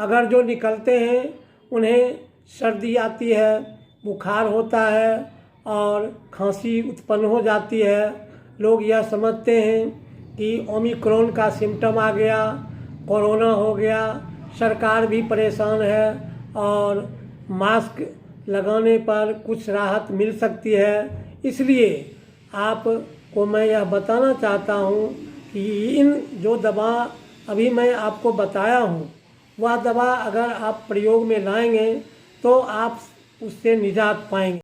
अगर जो निकलते हैं उन्हें सर्दी आती है, बुखार होता है और खांसी उत्पन्न हो जाती है। लोग यह समझते हैं कि ओमिक्रॉन का सिम्टम आ गया, कोरोना हो गया। सरकार भी परेशान है और मास्क लगाने पर कुछ राहत मिल सकती है। इसलिए आपको मैं यह बताना चाहता हूँ कि इन जो दवा अभी मैं आपको बताया हूँ, वह दवा अगर आप प्रयोग में लाएंगे तो आप उससे निजात पाएंगे।